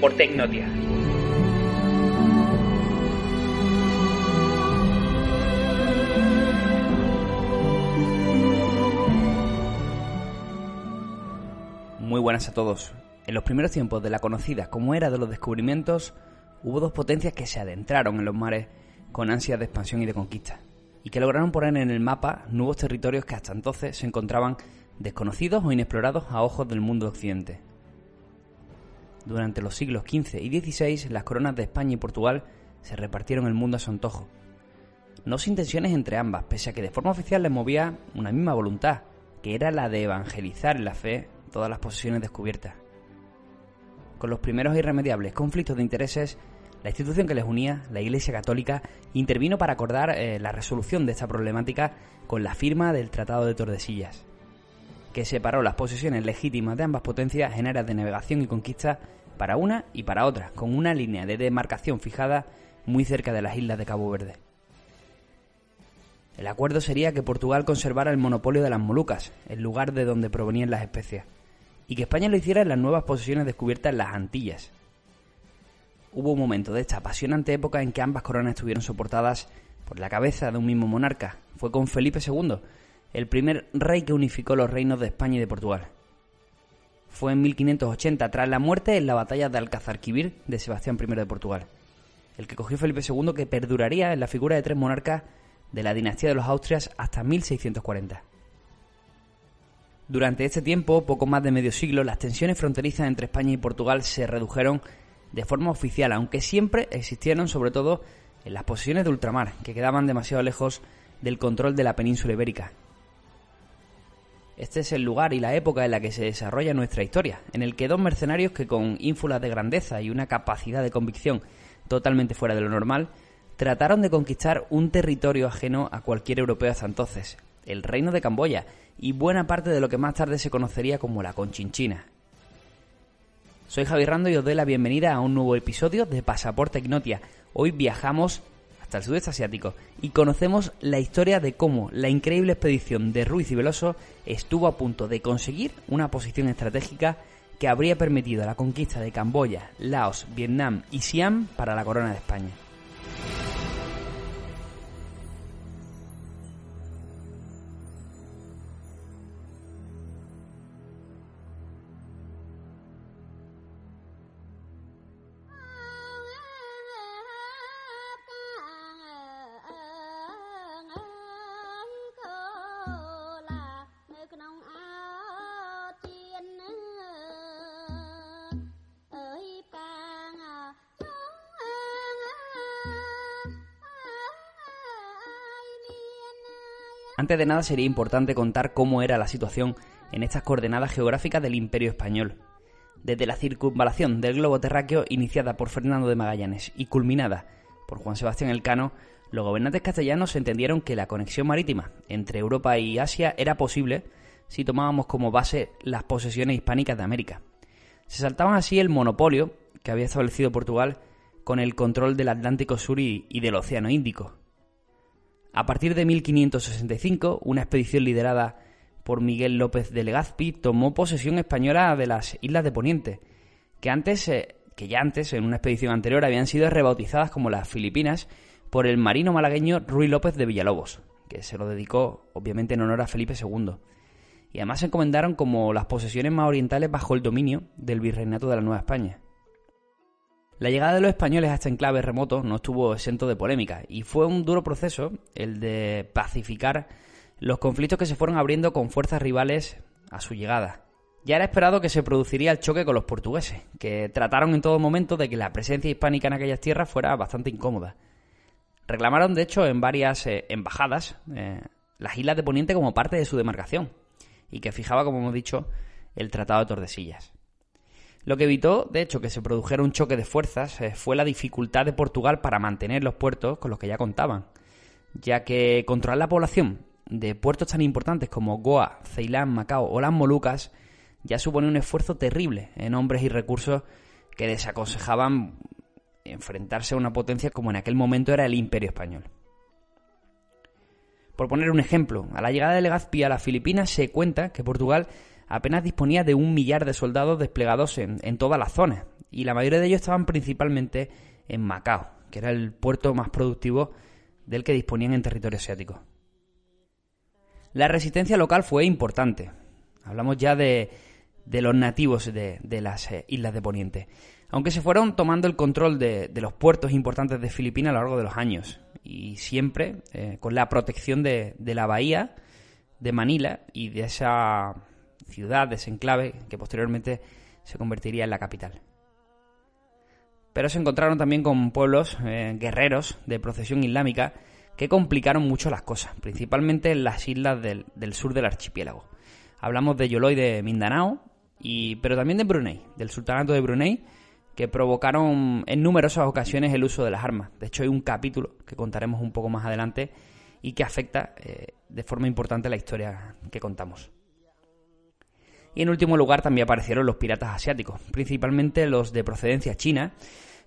Pasaporte Ignotia. Muy buenas a todos. En los primeros tiempos de la conocida como Era de los Descubrimientos, hubo dos potencias que se adentraron en los mares con ansias de expansión y de conquista, y que lograron poner en el mapa nuevos territorios que hasta entonces se encontraban desconocidos o inexplorados a ojos del mundo de Occidente. Durante los siglos XV y XVI, las coronas de España y Portugal se repartieron el mundo a su antojo. No sin tensiones entre ambas, pese a que de forma oficial les movía una misma voluntad, que era la de evangelizar en la fe todas las posesiones descubiertas. Con los primeros irremediables conflictos de intereses, la institución que les unía, la Iglesia Católica, intervino para acordar la resolución de esta problemática con la firma del Tratado de Tordesillas, que separó las posesiones legítimas de ambas potencias en áreas de navegación y conquista para una y para otra, con una línea de demarcación fijada muy cerca de las islas de Cabo Verde. El acuerdo sería que Portugal conservara el monopolio de las Molucas, el lugar de donde provenían las especias, y que España lo hiciera en las nuevas posesiones descubiertas en las Antillas. Hubo un momento de esta apasionante época en que ambas coronas estuvieron soportadas por la cabeza de un mismo monarca. Fue con Felipe II, el primer rey que unificó los reinos de España y de Portugal. Fue en 1580, tras la muerte en la batalla de Alcázarquivir de Sebastián I de Portugal, el que cogió Felipe II, que perduraría en la figura de tres monarcas de la dinastía de los Austrias hasta 1640. Durante este tiempo, poco más de medio siglo, las tensiones fronterizas entre España y Portugal se redujeron de forma oficial, aunque siempre existieron, sobre todo en las posesiones de ultramar, que quedaban demasiado lejos del control de la península ibérica. Este es el lugar y la época en la que se desarrolla nuestra historia, en el que dos mercenarios que con ínfulas de grandeza y una capacidad de convicción totalmente fuera de lo normal, trataron de conquistar un territorio ajeno a cualquier europeo hasta entonces, el reino de Camboya, y buena parte de lo que más tarde se conocería como la Conchinchina. Soy Javi Rando y os doy la bienvenida a un nuevo episodio de Pasaporte Ignotia. Hoy viajamos hasta el sudeste asiático y conocemos la historia de cómo la increíble expedición de Ruiz y Veloso estuvo a punto de conseguir una posición estratégica que habría permitido la conquista de Camboya, Laos, Vietnam y Siam para la corona de España. Antes de nada sería importante contar cómo era la situación en estas coordenadas geográficas del Imperio Español. Desde la circunvalación del globo terráqueo iniciada por Fernando de Magallanes y culminada por Juan Sebastián Elcano, los gobernantes castellanos entendieron que la conexión marítima entre Europa y Asia era posible si tomábamos como base las posesiones hispánicas de América. Se saltaban así el monopolio que había establecido Portugal con el control del Atlántico Sur y del Océano Índico. A partir de 1565, una expedición liderada por Miguel López de Legazpi tomó posesión española de las Islas de Poniente, que ya antes, en una expedición anterior, habían sido rebautizadas como las Filipinas por el marino malagueño Ruy López de Villalobos, que se lo dedicó obviamente en honor a Felipe II. Y además se encomendaron como las posesiones más orientales bajo el dominio del Virreinato de la Nueva España. La llegada de los españoles a este enclave remoto no estuvo exento de polémica y fue un duro proceso el de pacificar los conflictos que se fueron abriendo con fuerzas rivales a su llegada. Ya era esperado que se produciría el choque con los portugueses, que trataron en todo momento de que la presencia hispánica en aquellas tierras fuera bastante incómoda. Reclamaron, de hecho, en varias embajadas las Islas de Poniente como parte de su demarcación y que fijaba, como hemos dicho, el Tratado de Tordesillas. Lo que evitó, de hecho, que se produjera un choque de fuerzas fue la dificultad de Portugal para mantener los puertos con los que ya contaban, ya que controlar la población de puertos tan importantes como Goa, Ceilán, Macao o las Molucas ya supone un esfuerzo terrible en hombres y recursos que desaconsejaban enfrentarse a una potencia como en aquel momento era el Imperio Español. Por poner un ejemplo, a la llegada de Legazpi a las Filipinas se cuenta que Portugal apenas disponía de 1 millar de soldados desplegados en todas las zonas, y la mayoría de ellos estaban principalmente en Macao, que era el puerto más productivo del que disponían en territorio asiático. La resistencia local fue importante. Hablamos ya de los nativos de las islas de Poniente, aunque se fueron tomando el control de los puertos importantes de Filipinas a lo largo de los años, y siempre con la protección de la bahía de Manila y de esa ciudad, de ese enclave que posteriormente se convertiría en la capital. Pero se encontraron también con pueblos guerreros de procesión islámica que complicaron mucho las cosas, principalmente en las islas del sur del archipiélago. Hablamos de Yoló y de Mindanao, pero también de Brunei, del sultanato de Brunei, que provocaron en numerosas ocasiones el uso de las armas. De hecho, hay un capítulo que contaremos un poco más adelante y que afecta de forma importante la historia que contamos. Y en último lugar también aparecieron los piratas asiáticos, principalmente los de procedencia china,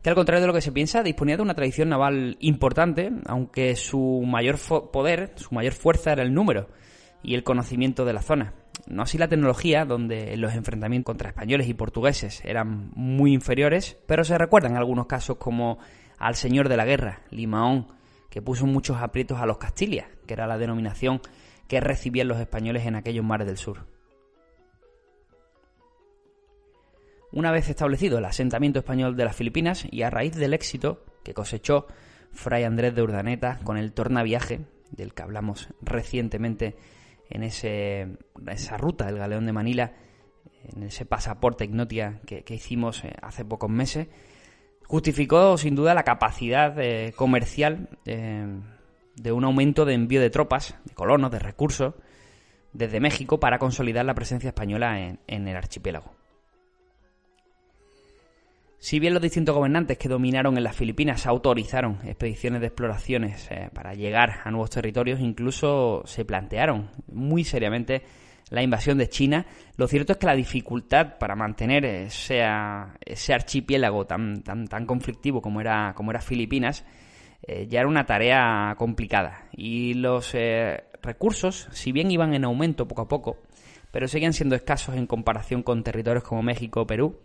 que al contrario de lo que se piensa, disponía de una tradición naval importante, aunque su mayor poder, su mayor fuerza era el número y el conocimiento de la zona. No así la tecnología, donde los enfrentamientos contra españoles y portugueses eran muy inferiores, pero se recuerdan en algunos casos como al señor de la guerra, Limaón, que puso muchos aprietos a los Castilias, que era la denominación que recibían los españoles en aquellos mares del sur. Una vez establecido el asentamiento español de las Filipinas y a raíz del éxito que cosechó Fray Andrés de Urdaneta con el tornaviaje, del que hablamos recientemente en esa ruta del Galeón de Manila, en ese pasaporte Ignotia que hicimos hace pocos meses, justificó sin duda la capacidad comercial de un aumento de envío de tropas, de colonos, de recursos desde México para consolidar la presencia española en el archipiélago. Si bien los distintos gobernantes que dominaron en las Filipinas autorizaron expediciones de exploraciones para llegar a nuevos territorios, incluso se plantearon muy seriamente la invasión de China, lo cierto es que la dificultad para mantener ese archipiélago tan conflictivo como era Filipinas ya era una tarea complicada. Y los recursos, si bien iban en aumento poco a poco, pero seguían siendo escasos en comparación con territorios como México o Perú,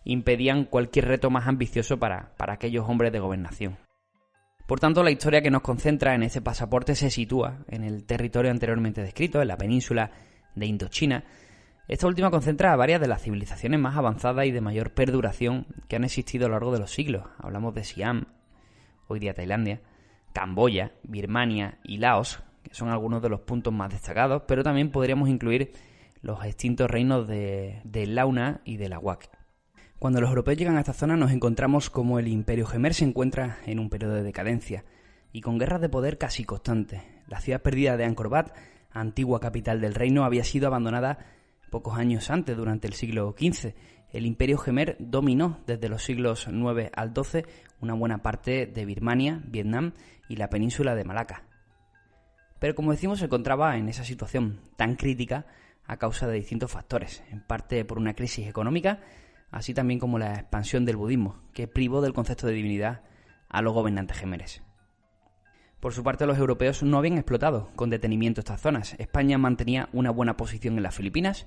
impedían cualquier reto más ambicioso para aquellos hombres de gobernación. Por tanto, la historia que nos concentra en este pasaporte se sitúa en el territorio anteriormente descrito, en la península de Indochina. Esta última concentra a varias de las civilizaciones más avanzadas y de mayor perduración que han existido a lo largo de los siglos. Hablamos de Siam, hoy día Tailandia, Camboya, Birmania y Laos, que son algunos de los puntos más destacados, pero también podríamos incluir los extintos reinos de Launa y de Lawak. Cuando los europeos llegan a esta zona nos encontramos como el Imperio Jemer se encuentra en un periodo de decadencia y con guerras de poder casi constantes. La ciudad perdida de Angkor Wat, antigua capital del reino, había sido abandonada pocos años antes, durante el siglo XV. El Imperio Jemer dominó desde los siglos IX al XII una buena parte de Birmania, Vietnam y la península de Malaca. Pero como decimos, se encontraba en esa situación tan crítica a causa de distintos factores, en parte por una crisis económica, así también como la expansión del budismo, que privó del concepto de divinidad a los gobernantes jemeres. Por su parte, los europeos no habían explotado con detenimiento estas zonas. España mantenía una buena posición en las Filipinas,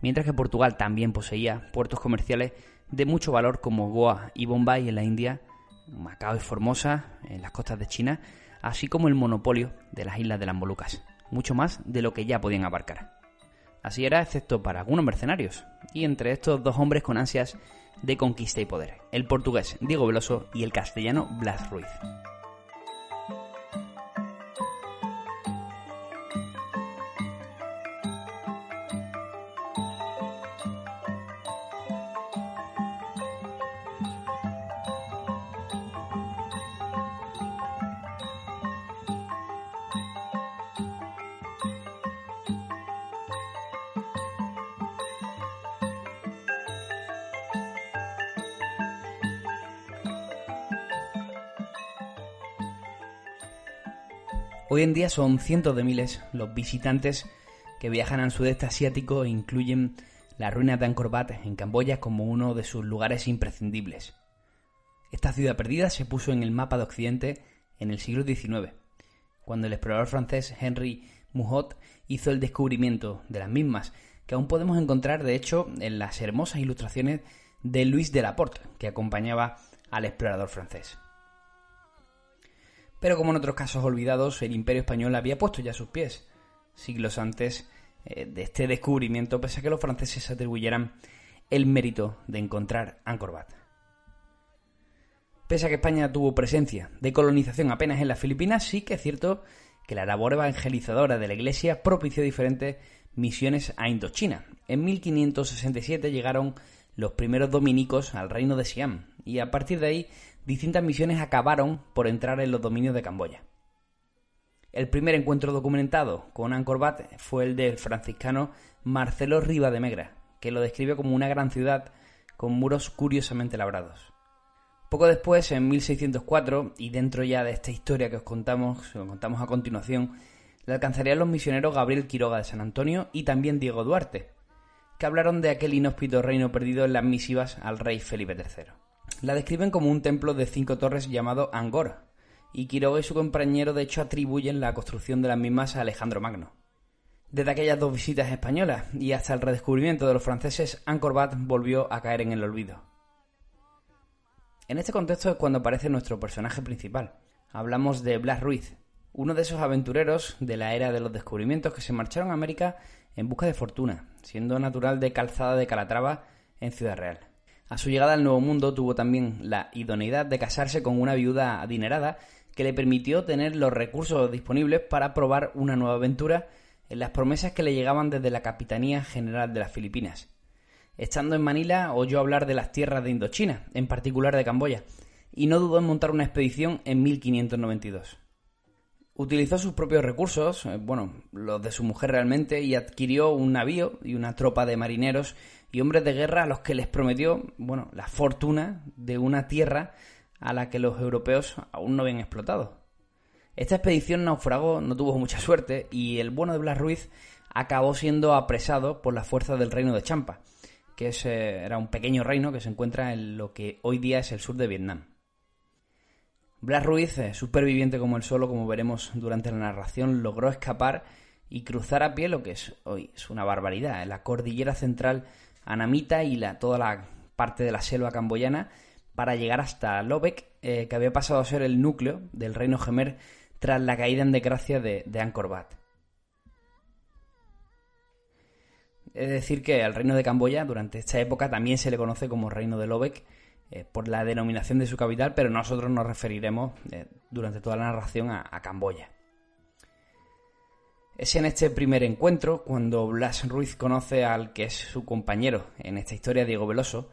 mientras que Portugal también poseía puertos comerciales de mucho valor como Goa y Bombay en la India, Macao y Formosa en las costas de China, así como el monopolio de las islas de las Molucas, mucho más de lo que ya podían abarcar. Así era, excepto para algunos mercenarios, y entre estos dos hombres con ansias de conquista y poder, el portugués Diego Veloso y el castellano Blas Ruiz. Hoy en día son cientos de miles los visitantes que viajan al sudeste asiático e incluyen las ruinas de Angkor Wat en Camboya como uno de sus lugares imprescindibles. Esta ciudad perdida se puso en el mapa de Occidente en el siglo XIX, cuando el explorador francés Henri Mouhot hizo el descubrimiento de las mismas, que aún podemos encontrar, de hecho, en las hermosas ilustraciones de Louis de Laporte, que acompañaba al explorador francés. Pero como en otros casos olvidados, el Imperio Español había puesto ya sus pies, siglos antes de este descubrimiento, pese a que los franceses se atribuyeran el mérito de encontrar Angkor Wat. Pese a que España tuvo presencia de colonización apenas en las Filipinas, sí que es cierto que la labor evangelizadora de la Iglesia propició diferentes misiones a Indochina. En 1567 llegaron los primeros dominicos al reino de Siam, y a partir de ahí distintas misiones acabaron por entrar en los dominios de Camboya. El primer encuentro documentado con Angkor Wat fue el del franciscano Marcelo Rivadenegra, que lo describe como una gran ciudad con muros curiosamente labrados. Poco después, en 1604, y dentro ya de esta historia que os contamos a continuación, le alcanzarían los misioneros Gabriel Quiroga de San Antonio y también Diego Duarte, que hablaron de aquel inhóspito reino perdido en las misivas al rey Felipe III. La describen como un templo de 5 torres llamado Angkor, y Quiroga y su compañero de hecho atribuyen la construcción de las mismas a Alejandro Magno. Desde aquellas 2 visitas españolas y hasta el redescubrimiento de los franceses, Angkor Wat volvió a caer en el olvido. En este contexto es cuando aparece nuestro personaje principal. Hablamos de Blas Ruiz, uno de esos aventureros de la era de los descubrimientos que se marcharon a América en busca de fortuna, siendo natural de Calzada de Calatrava en Ciudad Real. A su llegada al Nuevo Mundo tuvo también la idoneidad de casarse con una viuda adinerada que le permitió tener los recursos disponibles para probar una nueva aventura en las promesas que le llegaban desde la Capitanía General de las Filipinas. Estando en Manila, oyó hablar de las tierras de Indochina, en particular de Camboya, y no dudó en montar una expedición en 1592. Utilizó sus propios recursos, los de su mujer realmente, y adquirió un navío y una tropa de marineros y hombres de guerra a los que les prometió, la fortuna de una tierra a la que los europeos aún no habían explotado. Esta expedición naufragó, no tuvo mucha suerte, y el bueno de Blas Ruiz acabó siendo apresado por las fuerzas del reino de Champa, que era un pequeño reino que se encuentra en lo que hoy día es el sur de Vietnam. Blas Ruiz, superviviente como él solo, como veremos durante la narración, logró escapar y cruzar a pie lo que hoy es una barbaridad, la cordillera central anamita y toda la parte de la selva camboyana, para llegar hasta Lobek, que había pasado a ser el núcleo del reino Khmer tras la caída en desgracia de Angkor Wat. Es decir, que al reino de Camboya durante esta época también se le conoce como reino de Lobek por la denominación de su capital, pero nosotros nos referiremos durante toda la narración a Camboya. Es en este primer encuentro cuando Blas Ruiz conoce al que es su compañero en esta historia, Diego Veloso,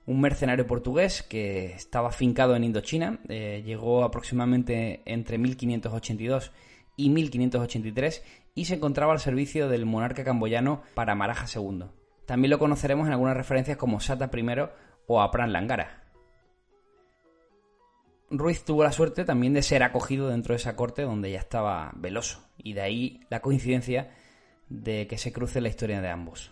un mercenario portugués que estaba afincado en Indochina. Llegó aproximadamente entre 1582 y 1583 y se encontraba al servicio del monarca camboyano Paramaraja II. También lo conoceremos en algunas referencias como Sata I o Apran Langara. Ruiz tuvo la suerte también de ser acogido dentro de esa corte donde ya estaba Veloso, y de ahí la coincidencia de que se cruce la historia de ambos.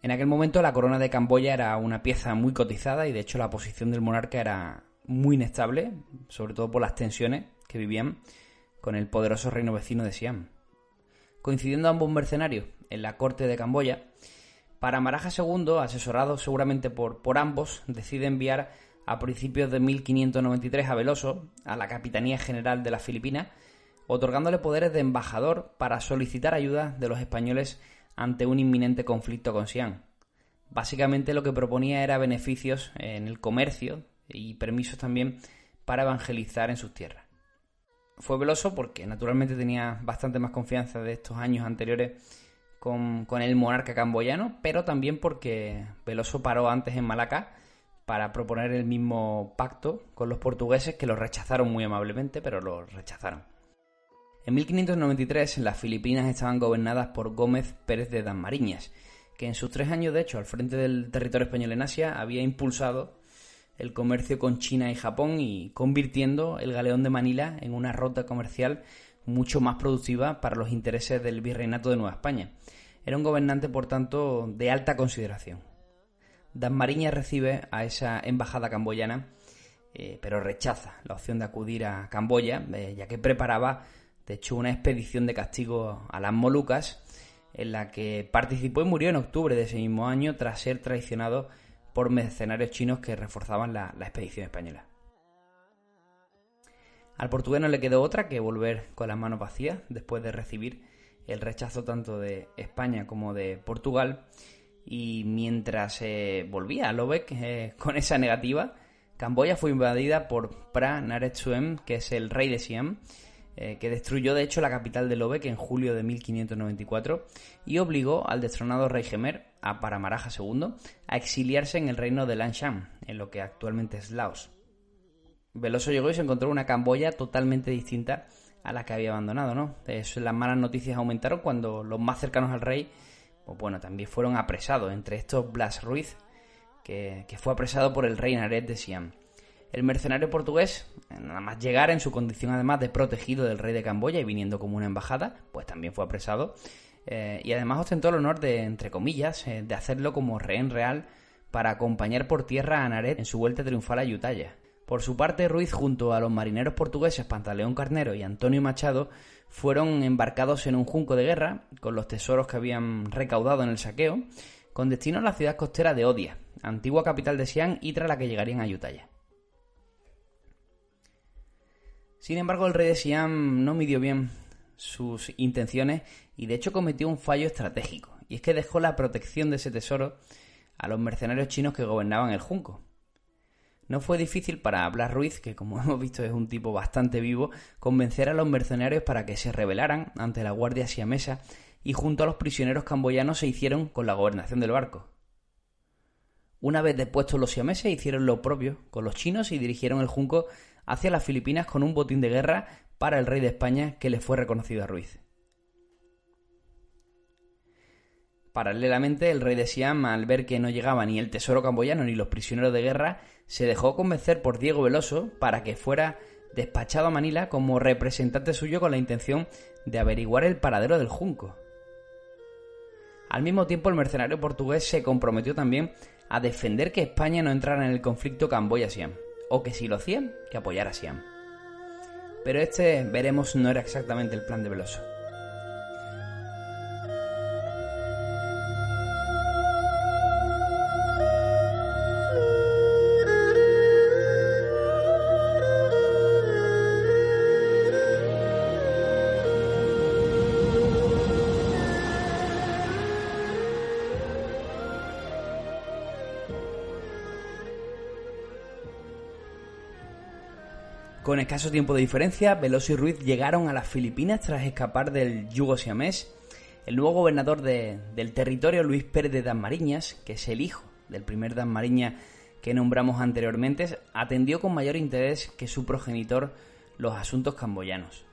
En aquel momento la corona de Camboya era una pieza muy cotizada y de hecho la posición del monarca era muy inestable, sobre todo por las tensiones que vivían con el poderoso reino vecino de Siam. Coincidiendo ambos mercenarios en la corte de Camboya, Paramaraja II, asesorado seguramente por ambos, decide enviar a principios de 1593 a Veloso a la Capitanía General de las Filipinas, otorgándole poderes de embajador para solicitar ayuda de los españoles ante un inminente conflicto con Siam. Básicamente lo que proponía era beneficios en el comercio y permisos también para evangelizar en sus tierras. Fue Veloso porque naturalmente tenía bastante más confianza de estos años anteriores con el monarca camboyano, pero también porque Veloso paró antes en Malaca para proponer el mismo pacto con los portugueses, que lo rechazaron muy amablemente, pero lo rechazaron. En 1593 las Filipinas estaban gobernadas por Gómez Pérez de Dasmariñas, que en sus 3 años de hecho al frente del territorio español en Asia había impulsado el comercio con China y Japón y convirtiendo el galeón de Manila en una ruta comercial mucho más productiva para los intereses del virreinato de Nueva España. Era un gobernante, por tanto, de alta consideración. Dasmariñas recibe a esa embajada camboyana, pero rechaza la opción de acudir a Camboya, ya que preparaba, de hecho, una expedición de castigo a las Molucas, en la que participó y murió en octubre de ese mismo año tras ser traicionado por mercenarios chinos que reforzaban la expedición española. Al portugués no le quedó otra que volver con las manos vacías después de recibir el rechazo tanto de España como de Portugal, y mientras volvía a Lübeck con esa negativa, Camboya fue invadida por Pra Naret Suem, que es el rey de Siam, que destruyó de hecho la capital de Lübeck en julio de 1594 y obligó al destronado rey Khmer, a Paramaraja II, a exiliarse en el reino de Lan Xang, en lo que actualmente es Laos. Veloso llegó y se encontró una Camboya totalmente distinta a la que había abandonado, ¿no? Las malas noticias aumentaron cuando los más cercanos al rey, pues bueno, también fueron apresados. Entre estos Blas Ruiz, que fue apresado por el rey Naret de Siam. El mercenario portugués, nada más llegar en su condición además de protegido del rey de Camboya y viniendo como una embajada, pues también fue apresado. Y además ostentó el honor de, entre comillas, de hacerlo como rehén real para acompañar por tierra a Naret en su vuelta triunfal a Ayutthaya. Por su parte, Ruiz, junto a los marineros portugueses Pantaleón Carnero y Antonio Machado, fueron embarcados en un junco de guerra con los tesoros que habían recaudado en el saqueo, con destino a la ciudad costera de Odia, antigua capital de Siam y tras la que llegarían a Ayutthaya. Sin embargo, el rey de Siam no midió bien sus intenciones y de hecho cometió un fallo estratégico, y es que dejó la protección de ese tesoro a los mercenarios chinos que gobernaban el junco. No fue difícil para Blas Ruiz, que como hemos visto es un tipo bastante vivo, convencer a los mercenarios para que se rebelaran ante la guardia siamesa y junto a los prisioneros camboyanos se hicieron con la gobernación del barco. Una vez depuestos los siameses hicieron lo propio con los chinos y dirigieron el junco hacia las Filipinas con un botín de guerra para el rey de España que le fue reconocido a Ruiz. Paralelamente, el rey de Siam, al ver que no llegaba ni el tesoro camboyano ni los prisioneros de guerra, se dejó convencer por Diego Veloso para que fuera despachado a Manila como representante suyo con la intención de averiguar el paradero del junco. Al mismo tiempo, el mercenario portugués se comprometió también a defender que España no entrara en el conflicto Camboya-Siam, o que si lo hacían, que apoyara a Siam. Pero veremos, no era exactamente el plan de Veloso. Con escaso tiempo de diferencia, Veloso y Ruiz llegaron a las Filipinas tras escapar del yugo siamés. El nuevo gobernador del territorio, Luis Pérez de Dasmariñas, que es el hijo del primer Dasmariñas que nombramos anteriormente, atendió con mayor interés que su progenitor los asuntos camboyanos.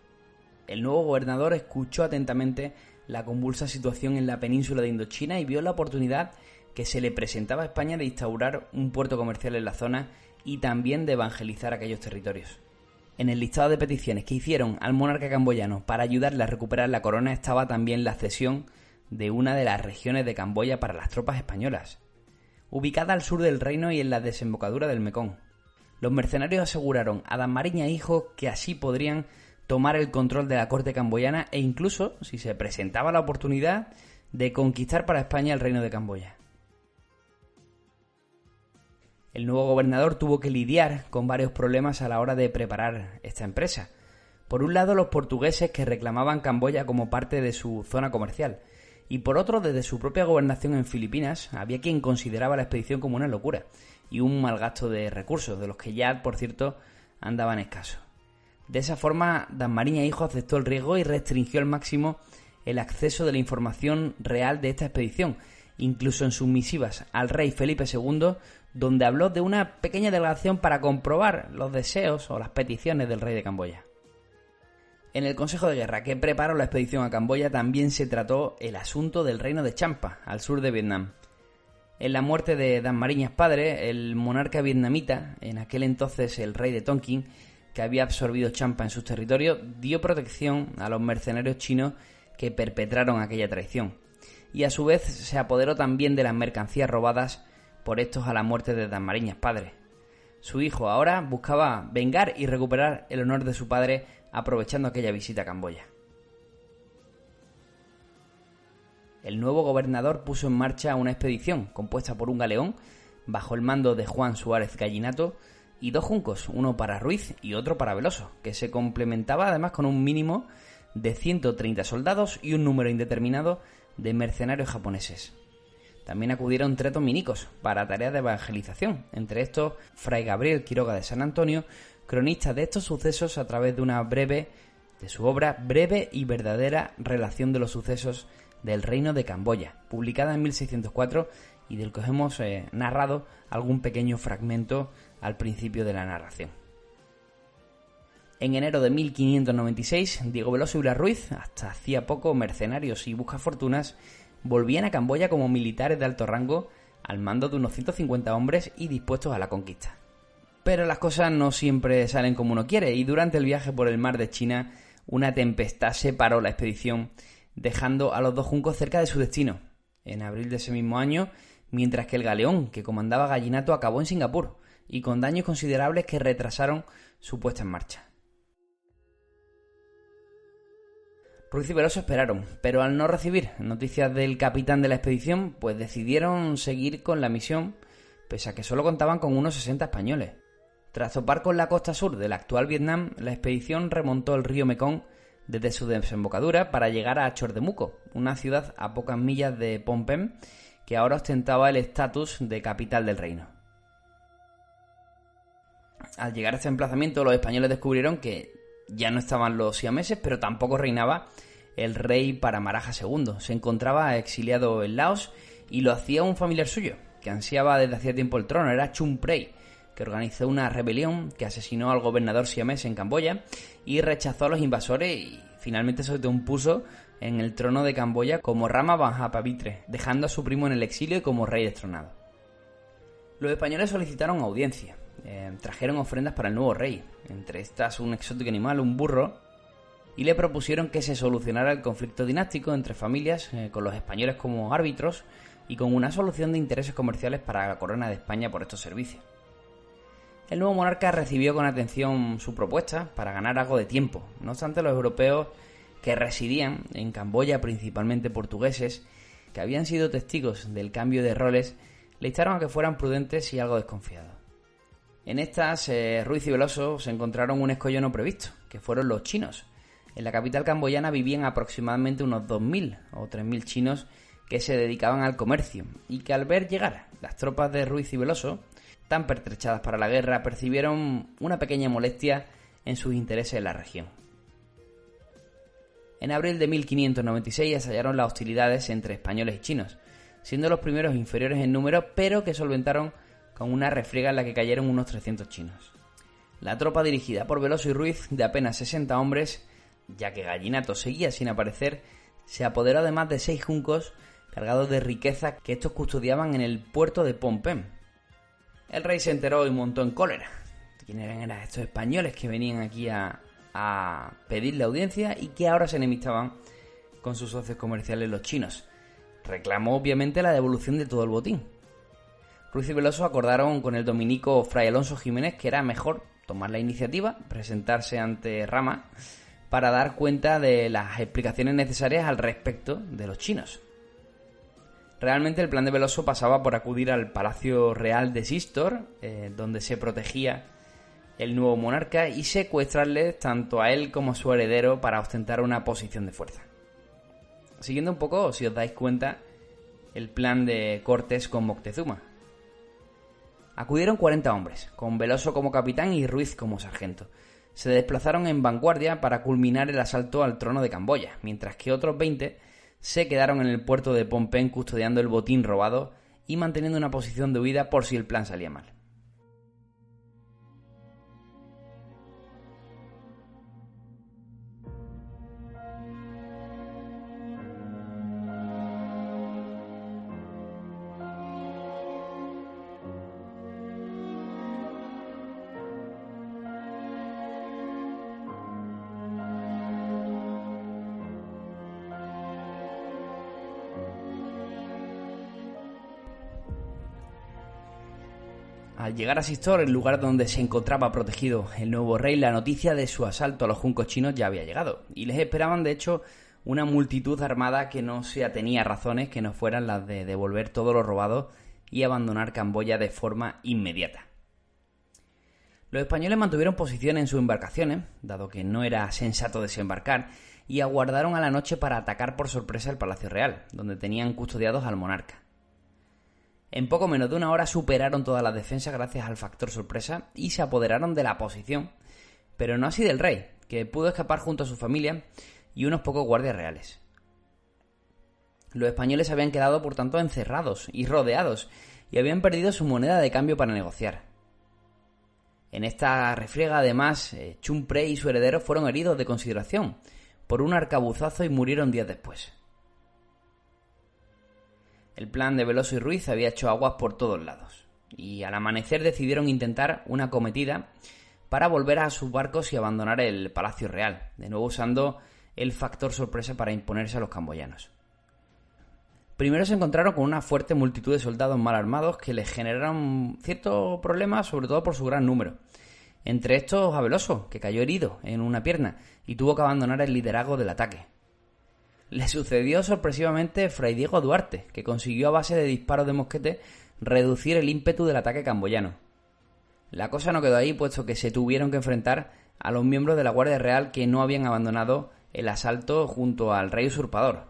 El nuevo gobernador escuchó atentamente la convulsa situación en la península de Indochina y vio la oportunidad que se le presentaba a España de instaurar un puerto comercial en la zona y también de evangelizar aquellos territorios. En el listado de peticiones que hicieron al monarca camboyano para ayudarle a recuperar la corona estaba también la cesión de una de las regiones de Camboya para las tropas españolas, ubicada al sur del reino y en la desembocadura del Mekong. Los mercenarios aseguraron a Dasmariñas hijo que así podrían tomar el control de la corte camboyana e incluso, si se presentaba la oportunidad, de conquistar para España el reino de Camboya. El nuevo gobernador tuvo que lidiar con varios problemas a la hora de preparar esta empresa. Por un lado, los portugueses que reclamaban Camboya como parte de su zona comercial, y por otro, desde su propia gobernación en Filipinas, había quien consideraba la expedición como una locura y un mal gasto de recursos, de los que ya, por cierto, andaban escasos. De esa forma, Dasmariñas hijo aceptó el riesgo y restringió al máximo el acceso de la información real de esta expedición, incluso en sus misivas al rey Felipe II, donde habló de una pequeña delegación para comprobar los deseos o las peticiones del rey de Camboya. En el Consejo de Guerra que preparó la expedición a Camboya también se trató el asunto del reino de Champa, al sur de Vietnam. En la muerte de Dasmariñas padre, el monarca vietnamita, en aquel entonces el rey de Tonkin, que había absorbido Champa en sus territorios, dio protección a los mercenarios chinos que perpetraron aquella traición, y a su vez se apoderó también de las mercancías robadas por estos a la muerte de Dasmariñas padre. Su hijo ahora buscaba vengar y recuperar el honor de su padre aprovechando aquella visita a Camboya. El nuevo gobernador puso en marcha una expedición compuesta por un galeón bajo el mando de Juan Suárez Gallinato y 2 juncos, uno para Ruiz y otro para Veloso, que se complementaba además con un mínimo de 130 soldados y un número indeterminado de mercenarios japoneses. También acudieron 3 dominicos para tareas de evangelización, entre estos Fray Gabriel Quiroga de San Antonio, cronista de estos sucesos a través de su obra Breve y verdadera relación de los sucesos del Reino de Camboya, publicada en 1604 y del que os hemos narrado algún pequeño fragmento al principio de la narración. En enero de 1596, Diego Veloso y Blas Ruiz, hasta hacía poco mercenarios y buscafortunas, volvían a Camboya como militares de alto rango al mando de unos 150 hombres y dispuestos a la conquista. Pero las cosas no siempre salen como uno quiere y durante el viaje por el mar de China una tempestad separó la expedición, dejando a los 2 juncos cerca de su destino, en abril de ese mismo año, mientras que el galeón que comandaba Gallinato acabó en Singapur y con daños considerables que retrasaron su puesta en marcha. Ruiz y Veloso esperaron, pero al no recibir noticias del capitán de la expedición, pues decidieron seguir con la misión, pese a que solo contaban con unos 60 españoles. Tras topar con la costa sur del actual Vietnam, la expedición remontó el río Mekong desde su desembocadura para llegar a Chordemuco, una ciudad a pocas millas de Phnom Penh, que ahora ostentaba el estatus de capital del reino. Al llegar a este emplazamiento, los españoles descubrieron que ya no estaban los siameses, pero tampoco reinaba el rey Paramaraja II. Se encontraba exiliado en Laos y lo hacía un familiar suyo, que ansiaba desde hacía tiempo el trono. Era Chun Prey, que organizó una rebelión que asesinó al gobernador siamés en Camboya y rechazó a los invasores y finalmente se autoimpuso en el trono de Camboya como Rama Vajrapavitre, dejando a su primo en el exilio y como rey destronado. Los españoles solicitaron audiencia. Trajeron ofrendas para el nuevo rey, entre estas un exótico animal, un burro, y le propusieron que se solucionara el conflicto dinástico entre familias, con los españoles como árbitros y con una solución de intereses comerciales para la corona de España por estos servicios. El nuevo monarca recibió con atención su propuesta para ganar algo de tiempo. No obstante, los europeos que residían en Camboya, principalmente portugueses, que habían sido testigos del cambio de roles, le instaron a que fueran prudentes y algo desconfiados. En estas, Ruiz y Veloso se encontraron un escollo no previsto, que fueron los chinos. En la capital camboyana vivían aproximadamente unos 2.000 o 3.000 chinos que se dedicaban al comercio y que al ver llegar las tropas de Ruiz y Veloso, tan pertrechadas para la guerra, percibieron una pequeña molestia en sus intereses en la región. En abril de 1596 estallaron las hostilidades entre españoles y chinos, siendo los primeros inferiores en número, pero que solventaron con una refriega en la que cayeron unos 300 chinos. La tropa dirigida por Veloso y Ruiz, de apenas 60 hombres, ya que Gallinato seguía sin aparecer, se apoderó además de 6 juncos cargados de riqueza que estos custodiaban en el puerto de Phnom Penh. El rey se enteró y montó en cólera. ¿Quiénes eran estos españoles que venían aquí a pedirle audiencia y que ahora se enemistaban con sus socios comerciales los chinos? Reclamó obviamente la devolución de todo el botín. Ruiz y Veloso acordaron con el dominico Fray Alonso Jiménez que era mejor tomar la iniciativa, presentarse ante Rama para dar cuenta de las explicaciones necesarias al respecto de los chinos. Realmente el plan de Veloso pasaba por acudir al Palacio Real de Sistor, donde se protegía el nuevo monarca, y secuestrarle tanto a él como a su heredero para ostentar una posición de fuerza. Siguiendo un poco, si os dais cuenta, el plan de Cortés con Moctezuma. Acudieron 40 hombres, con Veloso como capitán y Ruiz como sargento. Se desplazaron en vanguardia para culminar el asalto al trono de Camboya, mientras que otros 20 se quedaron en el puerto de Phnom Penh custodiando el botín robado y manteniendo una posición de huida por si el plan salía mal. Al llegar a Sistor, el lugar donde se encontraba protegido el nuevo rey, la noticia de su asalto a los juncos chinos ya había llegado, y les esperaban de hecho una multitud armada que no se atenía a razones que no fueran las de devolver todo lo robado y abandonar Camboya de forma inmediata. Los españoles mantuvieron posición en sus embarcaciones, dado que no era sensato desembarcar, y aguardaron a la noche para atacar por sorpresa el Palacio Real, donde tenían custodiados al monarca. En poco menos de una hora superaron todas las defensas gracias al factor sorpresa y se apoderaron de la posición, pero no así del rey, que pudo escapar junto a su familia y unos pocos guardias reales. Los españoles se habían quedado, por tanto, encerrados y rodeados, y habían perdido su moneda de cambio para negociar. En esta refriega, además, Chun Prey y su heredero fueron heridos de consideración por un arcabuzazo y murieron días después. El plan de Veloso y Ruiz había hecho aguas por todos lados, y al amanecer decidieron intentar una acometida para volver a sus barcos y abandonar el Palacio Real, de nuevo usando el factor sorpresa para imponerse a los camboyanos. Primero se encontraron con una fuerte multitud de soldados mal armados que les generaron ciertos problemas, sobre todo por su gran número. Entre estos a Veloso, que cayó herido en una pierna y tuvo que abandonar el liderazgo del ataque. Le sucedió sorpresivamente Fray Diego Duarte, que consiguió a base de disparos de mosquete reducir el ímpetu del ataque camboyano. La cosa no quedó ahí, puesto que se tuvieron que enfrentar a los miembros de la Guardia Real que no habían abandonado el asalto junto al rey usurpador.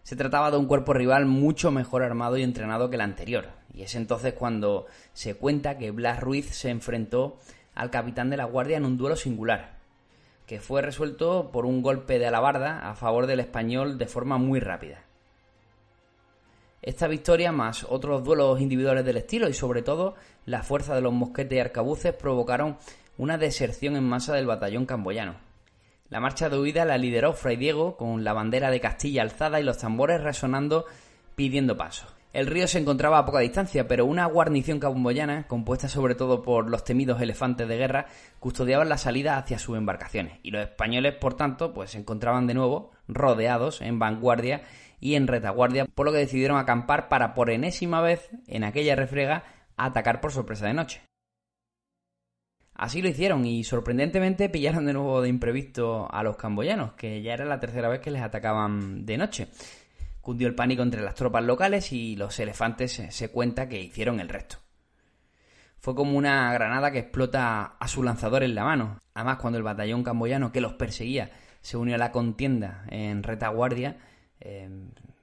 Se trataba de un cuerpo rival mucho mejor armado y entrenado que el anterior, y es entonces cuando se cuenta que Blas Ruiz se enfrentó al capitán de la guardia en un duelo singular, que fue resuelto por un golpe de alabarda a favor del español de forma muy rápida. Esta victoria, más otros duelos individuales del estilo y sobre todo la fuerza de los mosquetes y arcabuces, provocaron una deserción en masa del batallón camboyano. La marcha de huida la lideró Fray Diego con la bandera de Castilla alzada y los tambores resonando pidiendo paso. El río se encontraba a poca distancia, pero una guarnición camboyana, compuesta sobre todo por los temidos elefantes de guerra, custodiaban la salida hacia sus embarcaciones, y los españoles, por tanto, pues se encontraban de nuevo rodeados en vanguardia y en retaguardia, por lo que decidieron acampar para por enésima vez en aquella refriega atacar por sorpresa de noche. Así lo hicieron y sorprendentemente pillaron de nuevo de imprevisto a los camboyanos, que ya era la tercera vez que les atacaban de noche. Cundió el pánico entre las tropas locales y los elefantes se cuenta que hicieron el resto. Fue como una granada que explota a su lanzador en la mano. Además, cuando el batallón camboyano que los perseguía se unió a la contienda en retaguardia,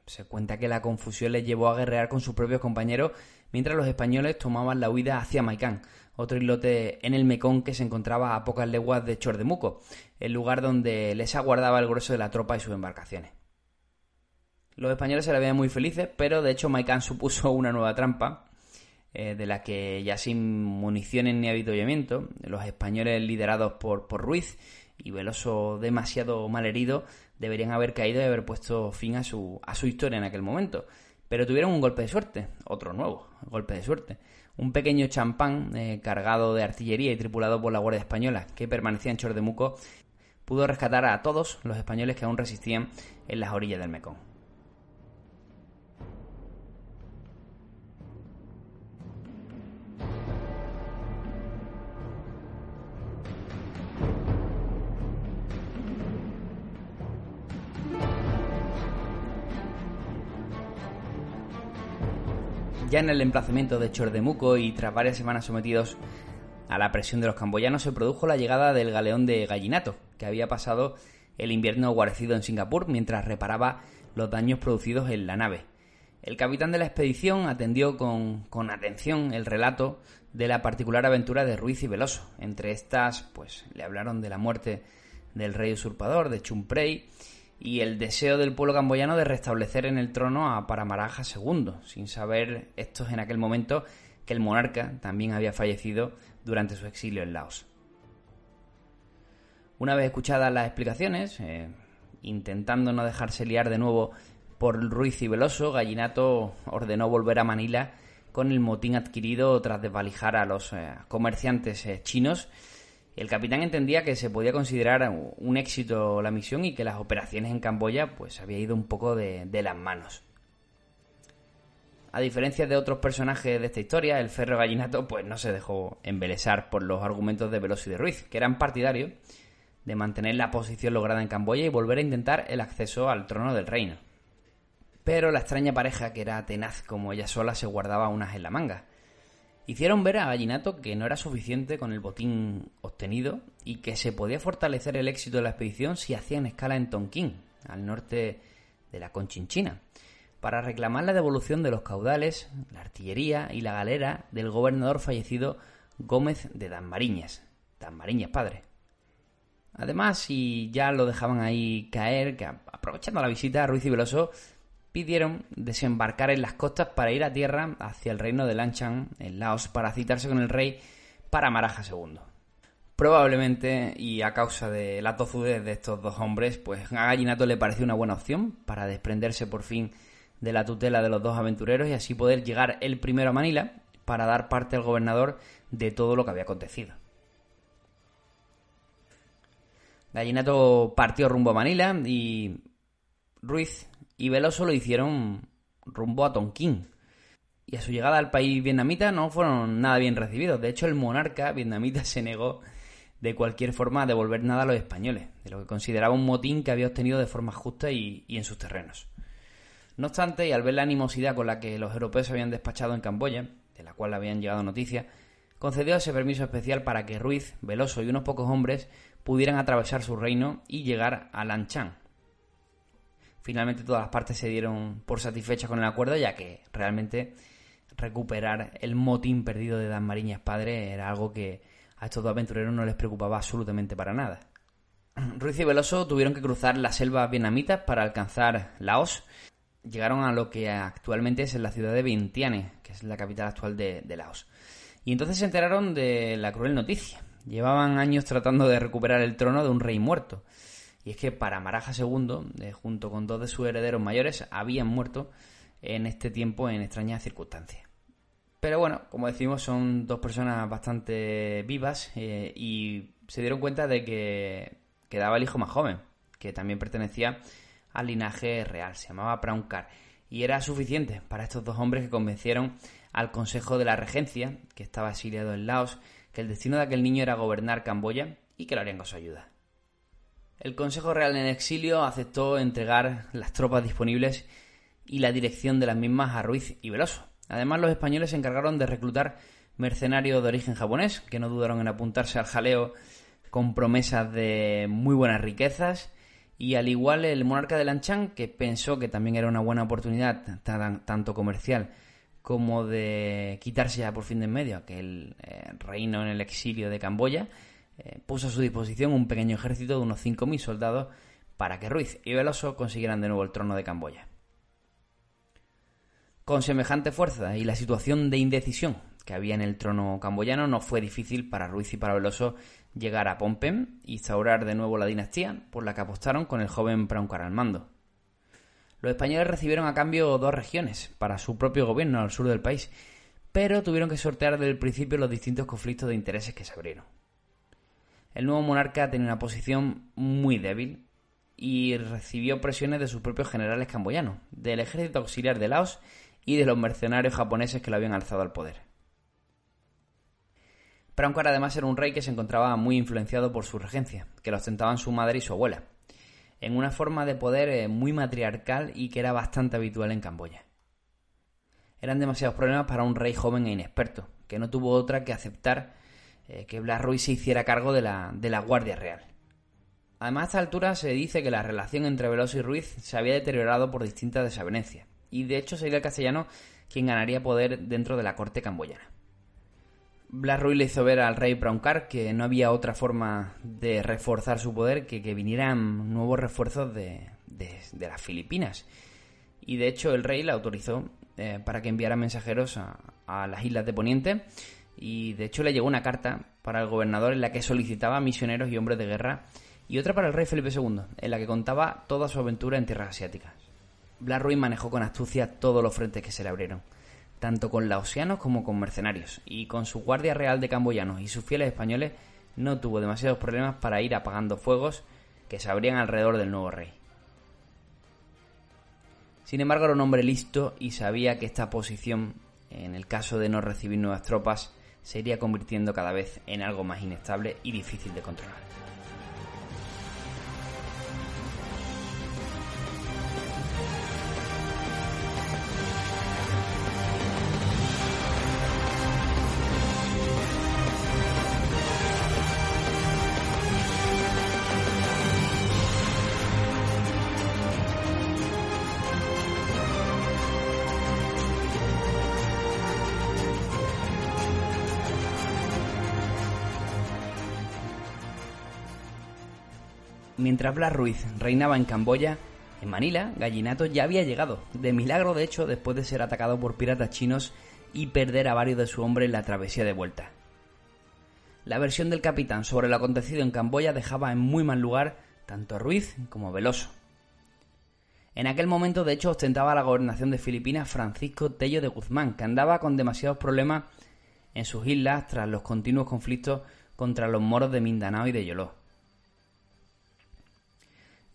se cuenta que la confusión les llevó a guerrear con sus propios compañeros mientras los españoles tomaban la huida hacia Maicán, otro islote en el Mekong que se encontraba a pocas leguas de Chordemuco, el lugar donde les aguardaba el grueso de la tropa y sus embarcaciones. Los españoles se la veían muy felices, pero de hecho Maicán supuso una nueva trampa, de la que ya sin municiones ni avituallamiento, los españoles liderados por Ruiz y Veloso demasiado mal herido deberían haber caído y haber puesto fin a su historia en aquel momento. Pero tuvieron un golpe de suerte, otro nuevo golpe de suerte. Un pequeño champán cargado de artillería y tripulado por la Guardia Española que permanecía en Chordemuco pudo rescatar a todos los españoles que aún resistían en las orillas del Mekong. Ya en el emplazamiento de Chordemuco y tras varias semanas sometidos a la presión de los camboyanos, se produjo la llegada del galeón de Gallinato, que había pasado el invierno guarecido en Singapur mientras reparaba los daños producidos en la nave. El capitán de la expedición atendió con atención el relato de la particular aventura de Ruiz y Veloso. Entre estas, pues le hablaron de la muerte del rey usurpador, de Chun Prey, y el deseo del pueblo camboyano de restablecer en el trono a Paramaraja II, sin saber estos en aquel momento que el monarca también había fallecido durante su exilio en Laos. Una vez escuchadas las explicaciones, intentando no dejarse liar de nuevo por Ruiz y Veloso, Gallinato ordenó volver a Manila con el motín adquirido tras desvalijar a los comerciantes chinos. El capitán entendía que se podía considerar un éxito la misión y que las operaciones en Camboya pues había ido un poco de las manos. A diferencia de otros personajes de esta historia, el Ferro Gallinato pues no se dejó embelesar por los argumentos de Veloso y de Ruiz, que eran partidarios de mantener la posición lograda en Camboya y volver a intentar el acceso al trono del reino. Pero la extraña pareja, que era tenaz como ella sola, se guardaba unas en la manga. Hicieron ver a Gallinato que no era suficiente con el botín obtenido y que se podía fortalecer el éxito de la expedición si hacían escala en Tonquín, al norte de la Conchinchina, para reclamar la devolución de los caudales, la artillería y la galera del gobernador fallecido Gómez de Dasmariñas padre. Además, si ya lo dejaban ahí caer, que aprovechando la visita, Ruiz y Veloso pidieron desembarcar en las costas para ir a tierra hacia el reino de Lanchan, en Laos, para citarse con el rey Paramaraja II. Probablemente, y a causa de la tozudez de estos dos hombres, pues a Gallinato le pareció una buena opción para desprenderse por fin de la tutela de los dos aventureros y así poder llegar él primero a Manila para dar parte al gobernador de todo lo que había acontecido. Gallinato partió rumbo a Manila y Ruiz y Veloso lo hicieron rumbo a Tonquín. Y a su llegada al país vietnamita no fueron nada bien recibidos. De hecho, el monarca vietnamita se negó de cualquier forma a devolver nada a los españoles, de lo que consideraba un motín que había obtenido de forma justa y en sus terrenos. No obstante, y al ver la animosidad con la que los europeos se habían despachado en Camboya, de la cual habían llegado noticias, concedió ese permiso especial para que Ruiz, Veloso y unos pocos hombres pudieran atravesar su reino y llegar a Lanchan. Finalmente todas las partes se dieron por satisfechas con el acuerdo, ya que realmente recuperar el motín perdido de Dasmariñas padre era algo que a estos dos aventureros no les preocupaba absolutamente para nada. Ruiz y Veloso tuvieron que cruzar las selvas vietnamitas para alcanzar Laos. Llegaron a lo que actualmente es la ciudad de Vientiane, que es la capital actual de Laos. Y entonces se enteraron de la cruel noticia. Llevaban años tratando de recuperar el trono de un rey muerto. Y es que Paramaraja II, junto con dos de sus herederos mayores, habían muerto en este tiempo en extrañas circunstancias. Pero bueno, como decimos, son dos personas bastante vivas y se dieron cuenta de que quedaba el hijo más joven, que también pertenecía al linaje real, se llamaba Prauncar, y era suficiente para estos dos hombres que convencieron al Consejo de la Regencia, que estaba exiliado en Laos, que el destino de aquel niño era gobernar Camboya y que lo harían con su ayuda. El Consejo Real en exilio aceptó entregar las tropas disponibles y la dirección de las mismas a Ruiz y Veloso. Además, los españoles se encargaron de reclutar mercenarios de origen japonés, que no dudaron en apuntarse al jaleo con promesas de muy buenas riquezas, y al igual el monarca de Lanchan, que pensó que también era una buena oportunidad, tanto comercial como de quitarse ya por fin de en medio aquel reino en el exilio de Camboya, puso a su disposición un pequeño ejército de unos 5.000 soldados para que Ruiz y Veloso consiguieran de nuevo el trono de Camboya. Con semejante fuerza y la situación de indecisión que había en el trono camboyano, no fue difícil para Ruiz y para Veloso llegar a Phnom Penh e instaurar de nuevo la dinastía, por la que apostaron con el joven Prauncar al mando. Los españoles recibieron a cambio 2 regiones para su propio gobierno al sur del país, pero tuvieron que sortear desde el principio los distintos conflictos de intereses que se abrieron. El nuevo monarca tenía una posición muy débil y recibió presiones de sus propios generales camboyanos, del ejército auxiliar de Laos y de los mercenarios japoneses que lo habían alzado al poder. Prauncar además era un rey que se encontraba muy influenciado por su regencia, que lo ostentaban su madre y su abuela, en una forma de poder muy matriarcal y que era bastante habitual en Camboya. Eran demasiados problemas para un rey joven e inexperto, que no tuvo otra que aceptar que Blas Ruiz se hiciera cargo de la Guardia Real. Además, a esta altura se dice que la relación entre Veloso y Ruiz se había deteriorado por distintas desavenencias, y de hecho sería el castellano quien ganaría poder dentro de la corte camboyana. Blas Ruiz le hizo ver al rey Prauncar que no había otra forma de reforzar su poder que vinieran nuevos refuerzos de las Filipinas. Y de hecho el rey le autorizó para que enviara mensajeros a las islas de Poniente, y de hecho le llegó una carta para el gobernador en la que solicitaba misioneros y hombres de guerra, y otra para el rey Felipe II, en la que contaba toda su aventura en tierras asiáticas. Blas Ruiz manejó con astucia todos los frentes que se le abrieron, tanto con laosianos como con mercenarios, y con su guardia real de camboyanos y sus fieles españoles no tuvo demasiados problemas para ir apagando fuegos que se abrían alrededor del nuevo rey. Sin embargo, era un hombre listo y sabía que esta posición, en el caso de no recibir nuevas tropas, se iría convirtiendo cada vez en algo más inestable y difícil de controlar. Mientras Blas Ruiz reinaba en Camboya, en Manila, Gallinato ya había llegado, de milagro de hecho, después de ser atacado por piratas chinos y perder a varios de sus hombres en la travesía de vuelta. La versión del capitán sobre lo acontecido en Camboya dejaba en muy mal lugar tanto a Ruiz como a Veloso. En aquel momento, de hecho, ostentaba la gobernación de Filipinas Francisco Tello de Guzmán, que andaba con demasiados problemas en sus islas tras los continuos conflictos contra los moros de Mindanao y de Yoló.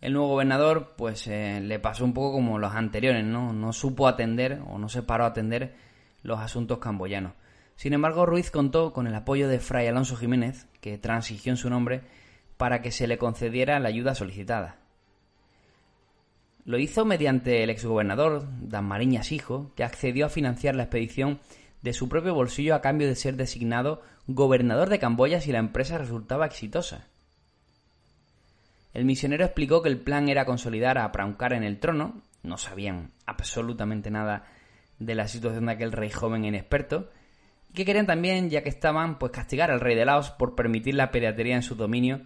El nuevo gobernador le pasó un poco como los anteriores, no supo atender o no se paró a atender los asuntos camboyanos. Sin embargo, Ruiz contó con el apoyo de Fray Alonso Jiménez, que transigió en su nombre, para que se le concediera la ayuda solicitada. Lo hizo mediante el exgobernador Dasmariñas Hijo, que accedió a financiar la expedición de su propio bolsillo a cambio de ser designado gobernador de Camboya si la empresa resultaba exitosa. El misionero explicó que el plan era consolidar a Prauncar en el trono, no sabían absolutamente nada de la situación de aquel rey joven e inexperto, y que querían también, ya que estaban, castigar al rey de Laos por permitir la piratería en sus dominios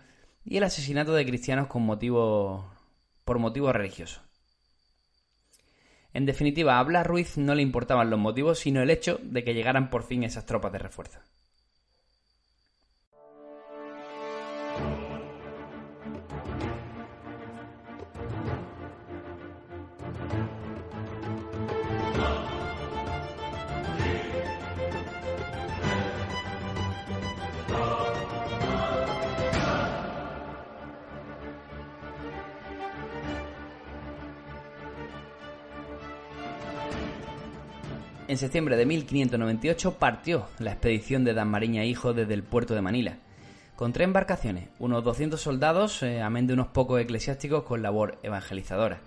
y el asesinato de cristianos por motivos religiosos. En definitiva, a Blas Ruiz no le importaban los motivos, sino el hecho de que llegaran por fin esas tropas de refuerzo. En septiembre de 1598 partió la expedición de Dasmariñas Hijo desde el puerto de Manila, con 3 embarcaciones, unos 200 soldados, amén de unos pocos eclesiásticos con labor evangelizadora.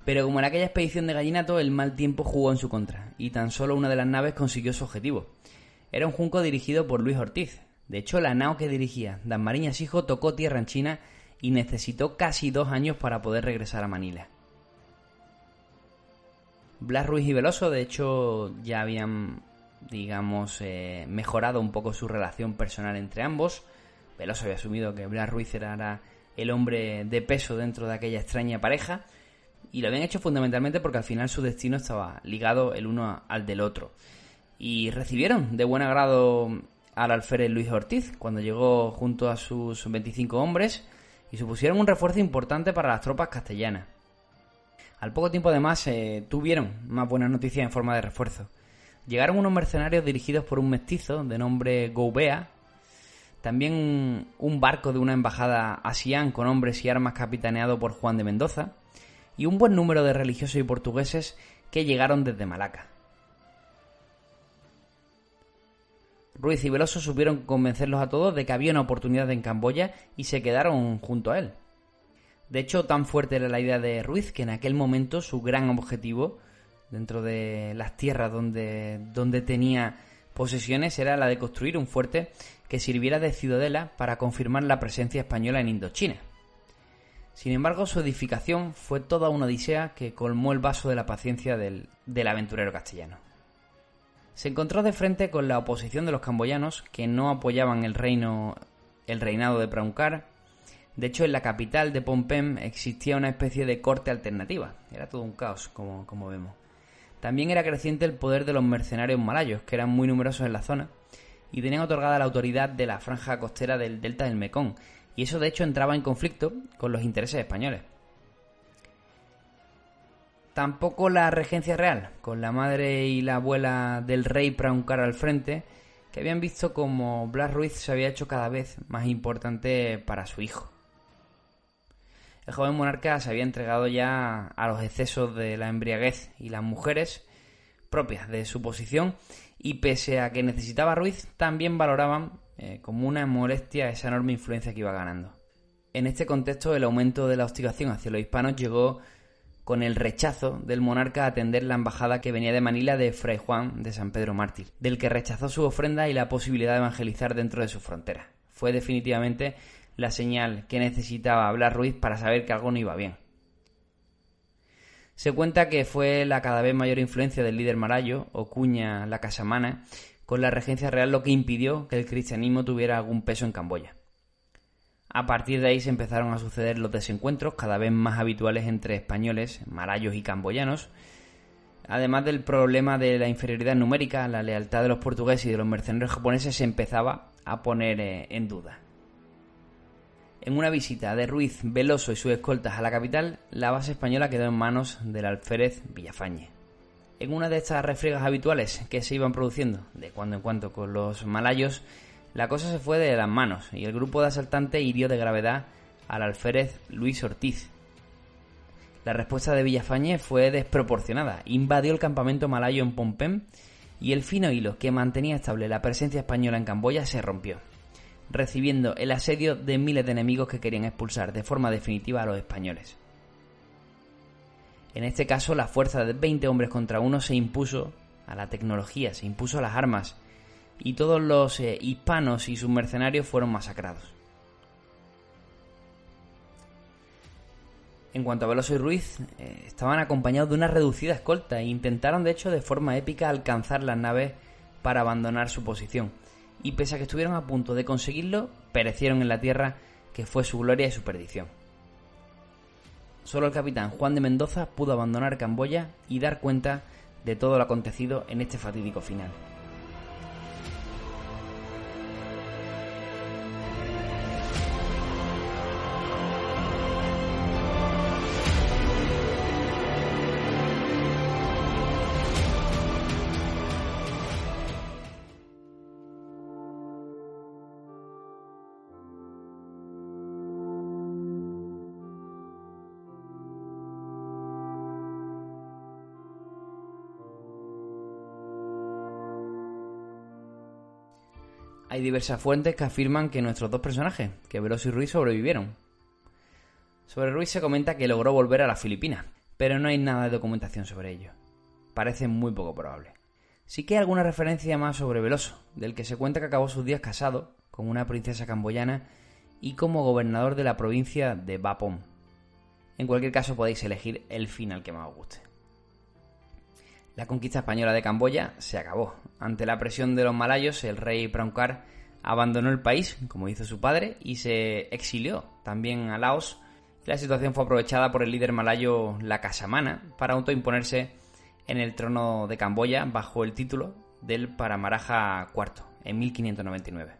Pero como en aquella expedición de Gallinato, el mal tiempo jugó en su contra, y tan solo una de las naves consiguió su objetivo. Era un junco dirigido por Luis Ortiz. De hecho, la nao que dirigía Dasmariñas Hijo tocó tierra en China y necesitó casi 2 años para poder regresar a Manila. Blas Ruiz y Veloso, de hecho, ya habían, mejorado un poco su relación personal entre ambos. Veloso había asumido que Blas Ruiz era el hombre de peso dentro de aquella extraña pareja, y lo habían hecho fundamentalmente porque al final su destino estaba ligado el uno al del otro. Y recibieron de buen agrado al alférez Luis Ortiz cuando llegó junto a sus 25 hombres y supusieron un refuerzo importante para las tropas castellanas. Al poco tiempo además tuvieron más buenas noticias en forma de refuerzo. Llegaron unos mercenarios dirigidos por un mestizo de nombre Goubea, también un barco de una embajada asián con hombres y armas capitaneado por Juan de Mendoza, y un buen número de religiosos y portugueses que llegaron desde Malaca. Ruiz y Veloso supieron convencerlos a todos de que había una oportunidad en Camboya y se quedaron junto a él. De hecho, tan fuerte era la idea de Ruiz que en aquel momento su gran objetivo, dentro de las tierras donde tenía posesiones, era la de construir un fuerte que sirviera de ciudadela para confirmar la presencia española en Indochina. Sin embargo, su edificación fue toda una odisea que colmó el vaso de la paciencia del aventurero castellano. Se encontró de frente con la oposición de los camboyanos, que no apoyaban el reinado de Prauncar. De hecho, en la capital de Phnom Penh existía una especie de corte alternativa. Era todo un caos, como vemos. También era creciente el poder de los mercenarios malayos, que eran muy numerosos en la zona, y tenían otorgada la autoridad de la franja costera del delta del Mekong, y eso de hecho entraba en conflicto con los intereses españoles. Tampoco la regencia real, con la madre y la abuela del rey Prauncar al frente, que habían visto como Blas Ruiz se había hecho cada vez más importante para su hijo. El joven monarca se había entregado ya a los excesos de la embriaguez y las mujeres propias de su posición, y pese a que necesitaba a Ruiz, también valoraban como una molestia esa enorme influencia que iba ganando. En este contexto, el aumento de la hostigación hacia los hispanos llegó con el rechazo del monarca a atender la embajada que venía de Manila de Fray Juan de San Pedro Mártir, del que rechazó su ofrenda y la posibilidad de evangelizar dentro de sus fronteras. Fue definitivamente la señal que necesitaba Blas Ruiz para saber que algo no iba bien. Se cuenta que fue la cada vez mayor influencia del líder marayo, Ocuña la Casamana, con la regencia real lo que impidió que el cristianismo tuviera algún peso en Camboya. A partir de ahí se empezaron a suceder los desencuentros cada vez más habituales entre españoles, malayos y camboyanos. Además del problema de la inferioridad numérica, la lealtad de los portugueses y de los mercenarios japoneses se empezaba a poner en duda. En una visita de Ruiz, Veloso y sus escoltas a la capital, la base española quedó en manos del alférez Villafañe. En una de estas refriegas habituales que se iban produciendo de cuando en cuando con los malayos, la cosa se fue de las manos y el grupo de asaltantes hirió de gravedad al alférez Luis Ortiz. La respuesta de Villafañe fue desproporcionada, invadió el campamento malayo en Phnom Penh y el fino hilo que mantenía estable la presencia española en Camboya se rompió, recibiendo el asedio de miles de enemigos que querían expulsar de forma definitiva a los españoles. En este caso, la fuerza de 20 hombres contra uno se impuso a la tecnología, se impuso a las armas, y todos los hispanos y sus mercenarios fueron masacrados. En cuanto a Veloso y Ruiz, estaban acompañados de una reducida escolta e intentaron de hecho de forma épica alcanzar las naves para abandonar su posición, y pese a que estuvieron a punto de conseguirlo, perecieron en la tierra que fue su gloria y su perdición. Solo el capitán Juan de Mendoza pudo abandonar Camboya y dar cuenta de todo lo acontecido en este fatídico final. Hay diversas fuentes que afirman que nuestros dos personajes, que Veloso y Ruiz, sobrevivieron. Sobre Ruiz se comenta que logró volver a las Filipinas, pero no hay nada de documentación sobre ello. Parece muy poco probable. Sí que hay alguna referencia más sobre Veloso, del que se cuenta que acabó sus días casado con una princesa camboyana y como gobernador de la provincia de Ba Pom. En cualquier caso podéis elegir el final que más os guste. La conquista española de Camboya se acabó. Ante la presión de los malayos, el rey Prauncar abandonó el país, como hizo su padre, y se exilió también a Laos. La situación fue aprovechada por el líder malayo Laksamana para autoimponerse en el trono de Camboya bajo el título del Paramaraja IV en 1599.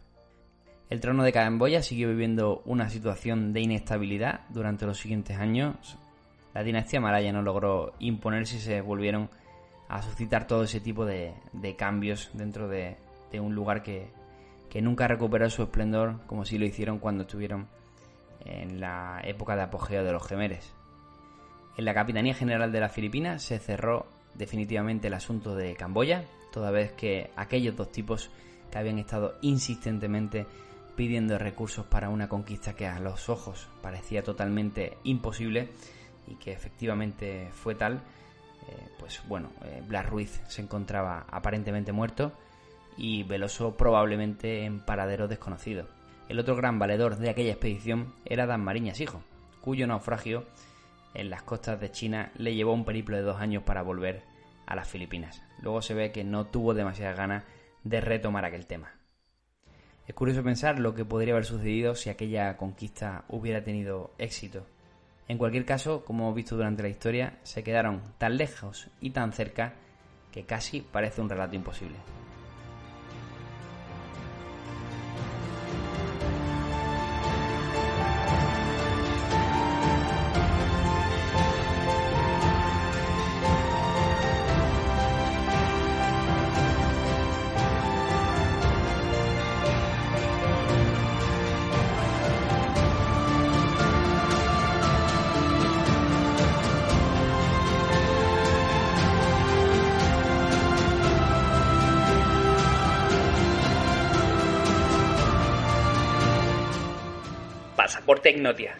El trono de Camboya siguió viviendo una situación de inestabilidad durante los siguientes años. La dinastía malaya no logró imponerse y se volvieron a suscitar todo ese tipo de cambios dentro de un lugar que nunca recuperó su esplendor como si lo hicieron cuando estuvieron en la época de apogeo de los Jemeres. En la Capitanía General de las Filipinas se cerró definitivamente el asunto de Camboya, toda vez que aquellos dos tipos que habían estado insistentemente pidiendo recursos para una conquista que a los ojos parecía totalmente imposible y que efectivamente fue tal, Blas Ruiz se encontraba aparentemente muerto y Veloso probablemente en paradero desconocido. El otro gran valedor de aquella expedición era Dasmariñas Hijo, cuyo naufragio en las costas de China le llevó un periplo de 2 años para volver a las Filipinas. Luego se ve que no tuvo demasiadas ganas de retomar aquel tema. Es curioso pensar lo que podría haber sucedido si aquella conquista hubiera tenido éxito. En cualquier caso, como hemos visto durante la historia, se quedaron tan lejos y tan cerca que casi parece un relato imposible. Pasaporte Ignotia.